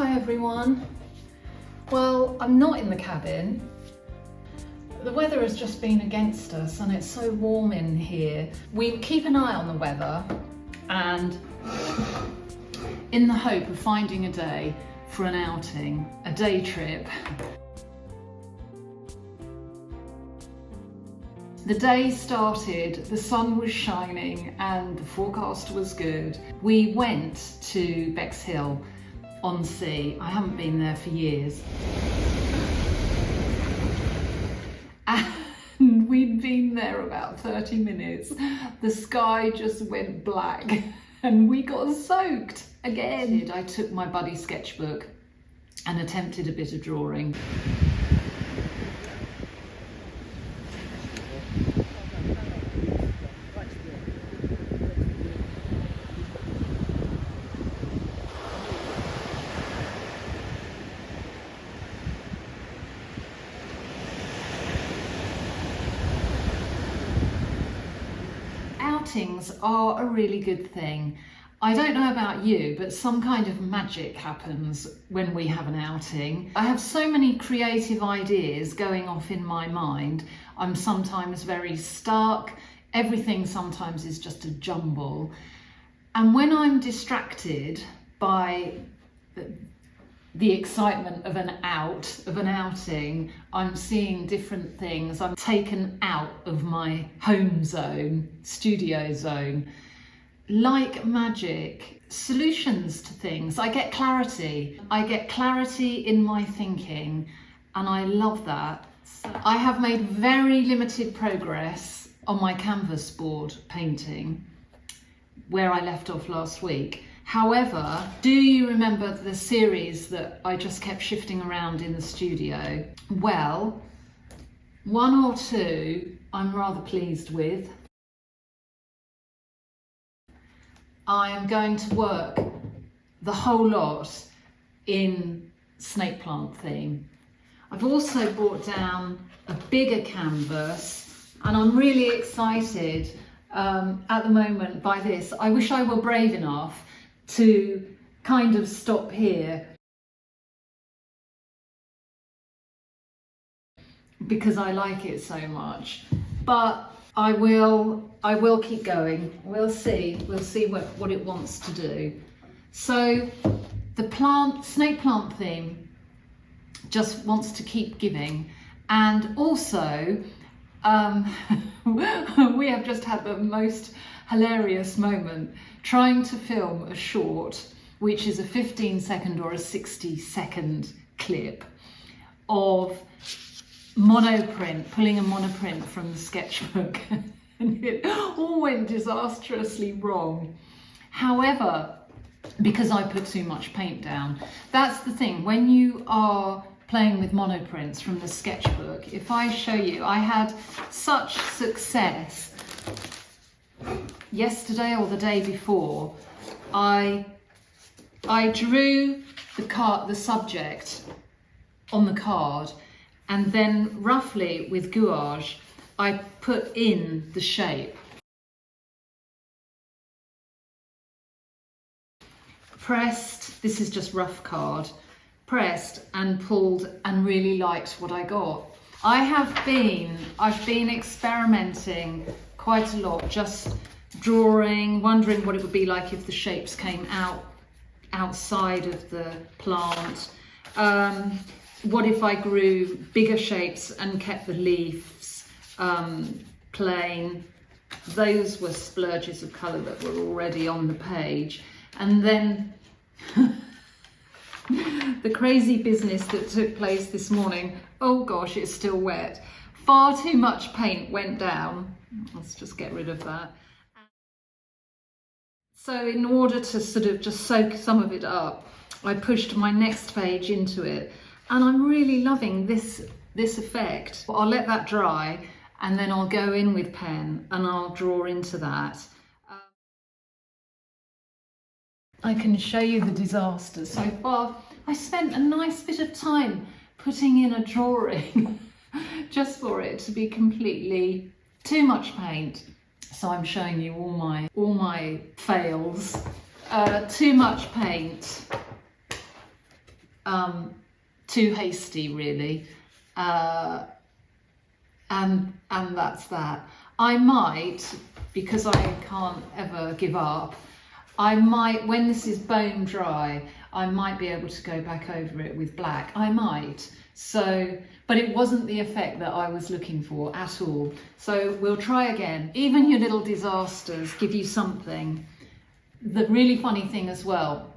Hi everyone. Well, I'm not in the cabin. The weather has just been against us and it's so warm in here. We keep an eye on the weather and in the hope of finding a day for an outing, a day trip. The day started, the sun was shining and the forecast was good. We went to Bexhill-on-Sea. I haven't been there for years. And we'd been there about 30 minutes. The sky just went black and we got soaked again. I took my buddy sketchbook and attempted a bit of drawing. Outings are a really good thing. I don't know about you, but some kind of magic happens when we have an outing. I have so many creative ideas going off in my mind. I'm sometimes very stuck. Everything sometimes is just a jumble. And when I'm distracted by the excitement of an outing, I'm seeing different things. I'm taken out of my home zone, studio zone. Like magic, solutions to things. I get clarity. I get clarity in my thinking, and I love that. I have made very limited progress on my canvas board painting, where I left off last week. However, do you remember the series that I just kept shifting around in the studio? Well, one or two I'm rather pleased with. I am going to work the whole lot in snake plant theme. I've also brought down a bigger canvas and I'm really excited at the moment by this. I wish I were brave enough to kind of stop here because I like it so much, but I will keep going. We'll see what it wants to do. So the snake plant theme just wants to keep giving, and also we have just had the most hilarious moment trying to film a short, which is a 15-second or a 60-second clip of monoprint, pulling a monoprint from the sketchbook, and it all went disastrously wrong. However, because I put too much paint down, that's the thing, when you are playing with monoprints from the sketchbook, if I show you, I had such success yesterday or the day before. I drew the subject on the card, and then roughly with gouache I put in the shape. Pressed, this is just rough card, pressed and pulled and really liked what I got. I've been experimenting quite a lot, just drawing, wondering what it would be like if the shapes came outside of the plant. What if I grew bigger shapes and kept the leaves plain? Those were splurges of colour that were already on the page. And then the crazy business that took place this morning, oh gosh, it's still wet. Far too much paint went down. Let's just get rid of that. So in order to sort of just soak some of it up, I pushed my next page into it, and I'm really loving this effect. I'll let that dry and then I'll go in with pen and I'll draw into that. I can show you the disaster so far. I spent a nice bit of time putting in a drawing just for it to be completely too much paint. So I'm showing you all my fails. Too much paint, Too hasty, really. And that's that. I might, because I can't ever give up, I might, when this is bone dry, I might be able to go back over it with black. I might. So, but it wasn't the effect that I was looking for at all. So we'll try again. Even your little disasters give you something. The really funny thing as well,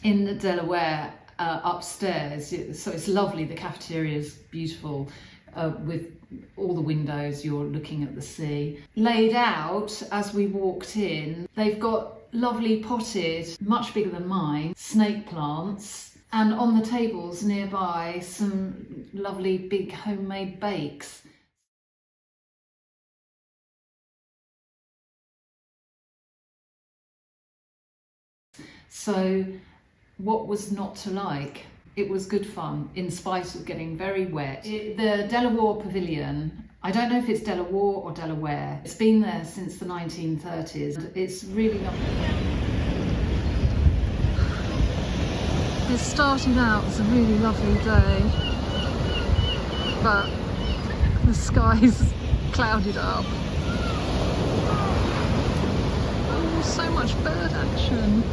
in the Delaware upstairs, so it's lovely, the cafeteria is beautiful, with all the windows, you're looking at the sea. Laid out as we walked in, they've got lovely potted, much bigger than mine, snake plants, and on the tables nearby some lovely big homemade bakes. So what was not to like? It was good fun, in spite of getting very wet. The Delaware Pavilion, I don't know if it's Delaware or Delaware. It's been there since the 1930s. It's really lovely. It started out as a really lovely day, but the sky's clouded up. Oh, so much bird action.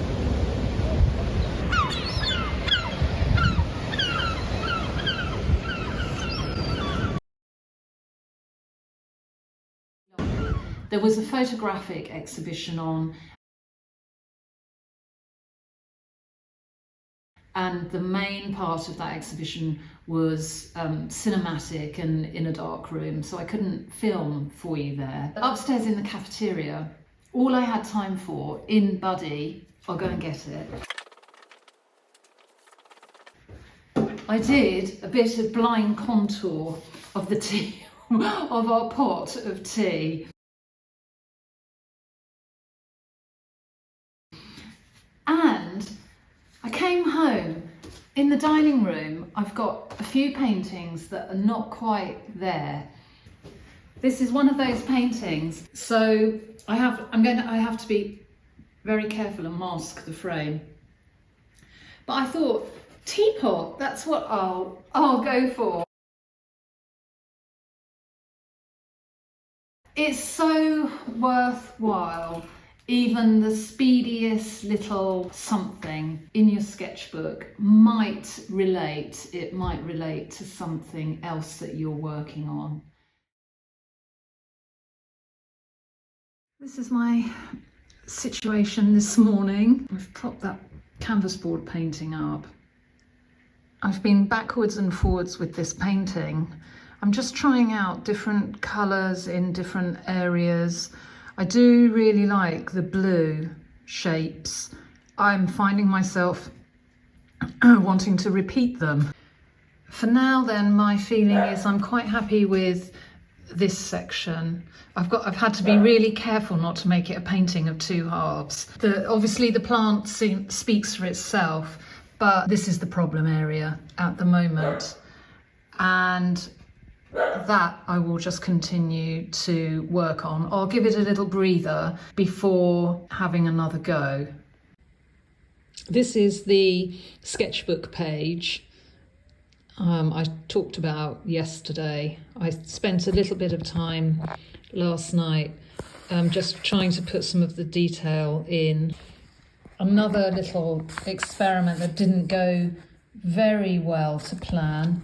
There was a photographic exhibition on, and the main part of that exhibition was cinematic and in a dark room, so I couldn't film for you there. Upstairs in the cafeteria, all I had time for, in Buddy, I'll go and get it, I did a bit of blind contour of the tea, of our pot of tea. And I came home. In the dining room, I've got a few paintings that are not quite there. This is one of those paintings, so I have to be very careful and mask the frame. But I thought, teapot, that's what I'll go for. It's so worthwhile. Even the speediest little something in your sketchbook might relate. It might relate to something else that you're working on. This is my situation this morning. I've propped that canvas board painting up. I've been backwards and forwards with this painting. I'm just trying out different colours in different areas. I do really like the blue shapes. I'm finding myself wanting to repeat them. For now then, my feeling is I'm quite happy with this section. I've had to be really careful not to make it a painting of two halves. Obviously the plant speaks for itself, but this is the problem area at the moment. And that I will just continue to work on. I'll give it a little breather before having another go. This is the sketchbook page I talked about yesterday. I spent a little bit of time last night just trying to put some of the detail in. Another little experiment that didn't go very well to plan.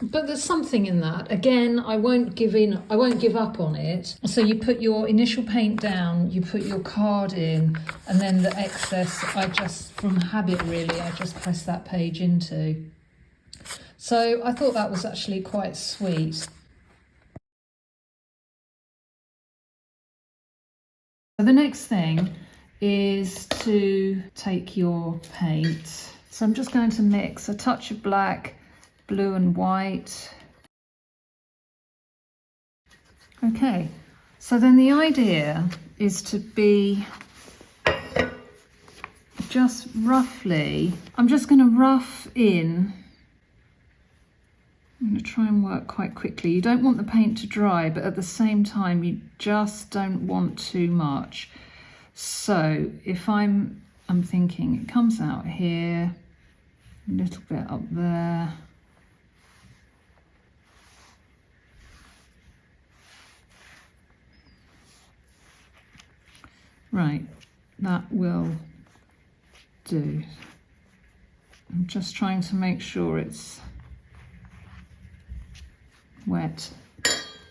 But there's something in that. Again, I won't give up on it. So you put your initial paint down, you put your card in, and then the excess, I just, from habit really, I just press that page into. So I thought that was actually quite sweet. So the next thing is to take your paint. So I'm just going to mix a touch of black, blue and white. Okay, so then the idea is to be just roughly, I'm just going to rough in. I'm going to try and work quite quickly. You don't want the paint to dry, but at the same time you just don't want too much. So if I'm thinking it comes out here, A little bit up there. Right, that will do. I'm just trying to make sure it's wet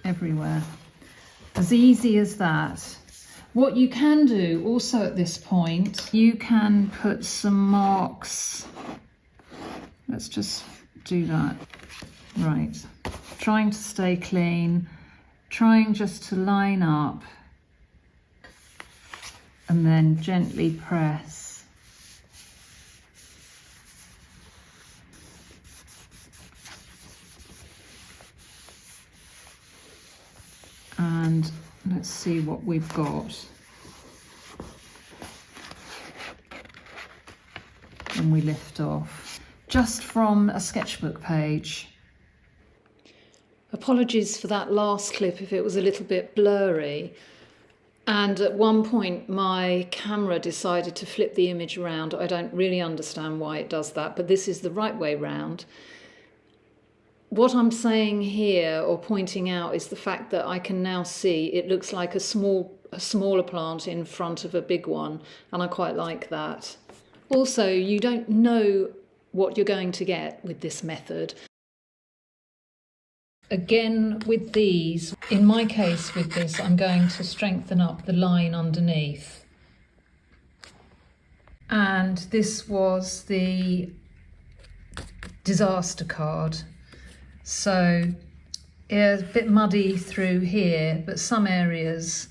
everywhere. As easy as that. What you can do also at this point, you can put some marks. Let's just do that. Right, trying to stay clean, trying just to line up and then gently press. And let's see what we've got. And we lift off. Just from a sketchbook page. Apologies for that last clip if it was a little bit blurry. And at one point my camera decided to flip the image around. I don't really understand why it does that, but this is the right way round. What I'm saying here or pointing out is the fact that I can now see it looks like a smaller plant in front of a big one, and I quite like that. Also, you don't know what you're going to get with this method. Again, with these, in my case with this, I'm going to strengthen up the line underneath. And this was the disaster card. So it's a bit muddy through here, but some areas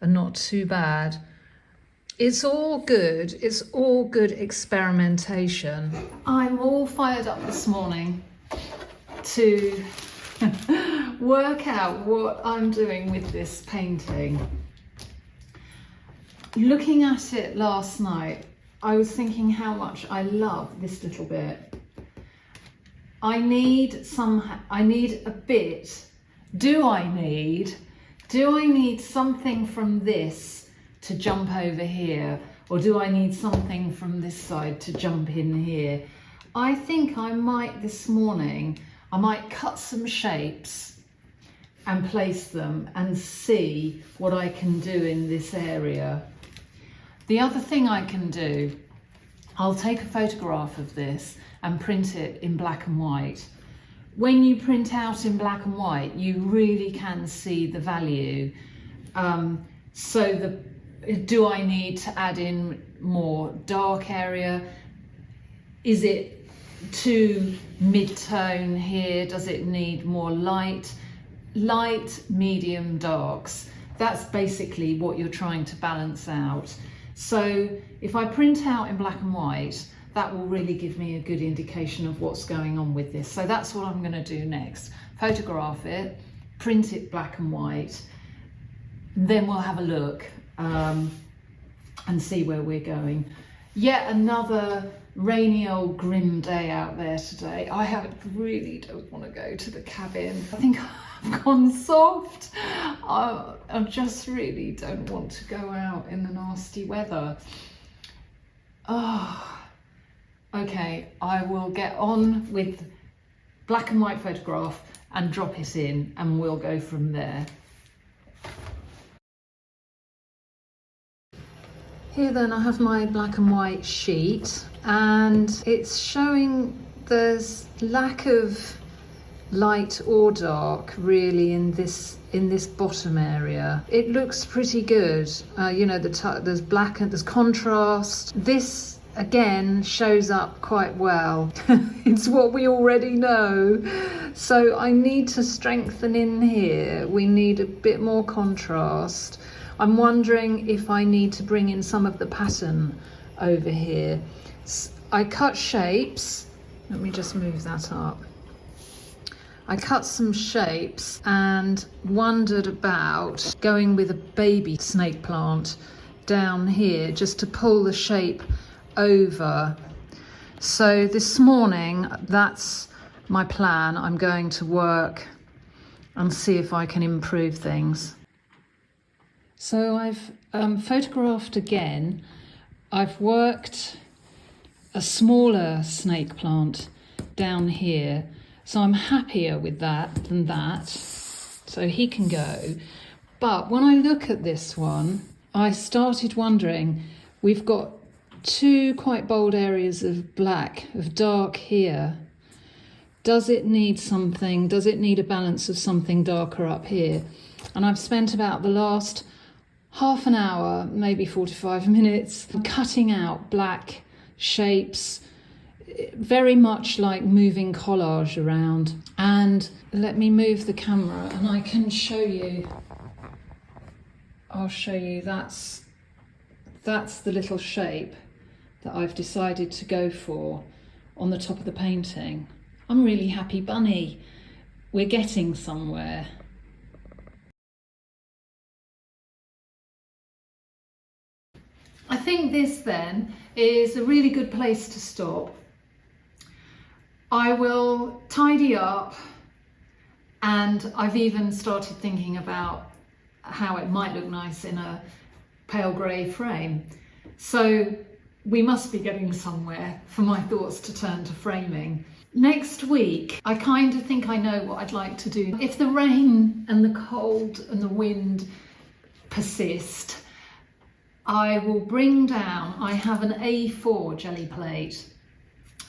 are not too bad. It's all good experimentation. I'm all fired up this morning to work out what I'm doing with this painting. Looking at it last night, I was thinking how much I love this little bit. I need a bit. Do I need something from this to jump over here? Or do I need something from this side to jump in here? I think I might this morning, I might cut some shapes and place them and see what I can do in this area. The other thing I can do, I'll take a photograph of this and print it in black and white. When you print out in black and white, you really can see the value. Do I need to add in more dark area? Is it too mid-tone here? Does it need more light? Light, medium, darks. That's basically what you're trying to balance out. So if I print out in black and white, that will really give me a good indication of what's going on with this. So that's what I'm going to do next. Photograph it, print it black and white, then we'll have a look and see where we're going. Yet another rainy old grim day out there today. I really don't want to go to the cabin. I think I've gone soft. I just really don't want to go out in the nasty weather. Okay, I will get on with black and white photograph and drop it in and we'll go from there. Here then I have my black and white sheet and it's showing there's lack of light or dark really in this bottom area. It looks pretty good. You know, there's black and there's contrast. This again shows up quite well. It's what we already know. So I need to strengthen in here. We need a bit more contrast. I'm wondering if I need to bring in some of the pattern over here. I cut shapes. Let me just move that up. I cut some shapes and wondered about going with a baby snake plant down here just to pull the shape over. So this morning, that's my plan. I'm going to work and see if I can improve things. So I've photographed again. I've worked a smaller snake plant down here. So I'm happier with that than that. So he can go. But when I look at this one, I started wondering, we've got two quite bold areas of black, of dark here. Does it need something? Does it need a balance of something darker up here? And I've spent about the last half an hour, maybe 45 minutes, cutting out black shapes, very much like moving collage around. And let me move the camera and I can show you. I'll show you, that's the little shape that I've decided to go for on the top of the painting. I'm really happy bunny. We're getting somewhere. I think this then is a really good place to stop. I will tidy up, and I've even started thinking about how it might look nice in a pale grey frame. So we must be getting somewhere for my thoughts to turn to framing. Next week, I kind of think I know what I'd like to do. If the rain and the cold and the wind persist, I will bring down, I have an A4 jelly plate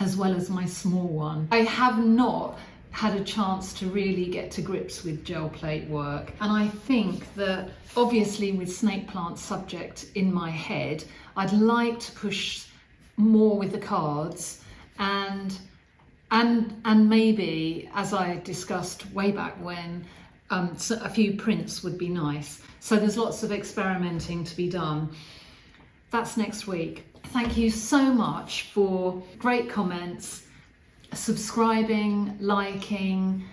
as well as my small one. I have not had a chance to really get to grips with gel plate work, and I think that obviously with snake plant subject in my head, I'd like to push more with the cards and maybe, as I discussed way back when, so a few prints would be nice. So there's lots of experimenting to be done. That's next week. Thank you so much for great comments, subscribing, liking,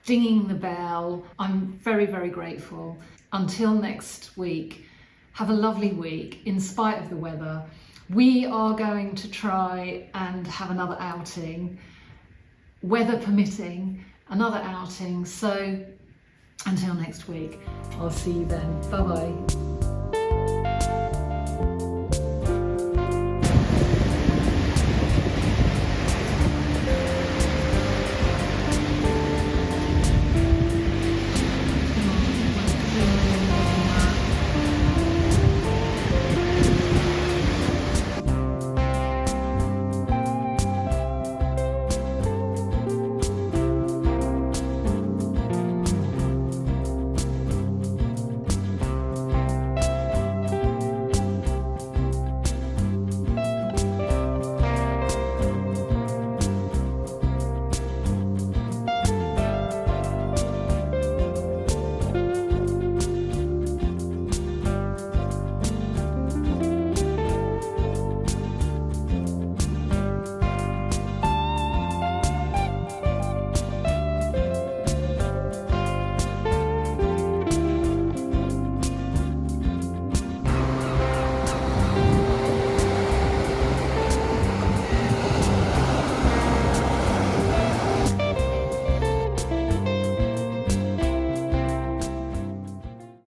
dinging the bell. I'm very, very grateful. Until next week, have a lovely week in spite of the weather. We are going to try and have another outing, weather permitting, another outing. So until next week, I'll see you then. Bye bye.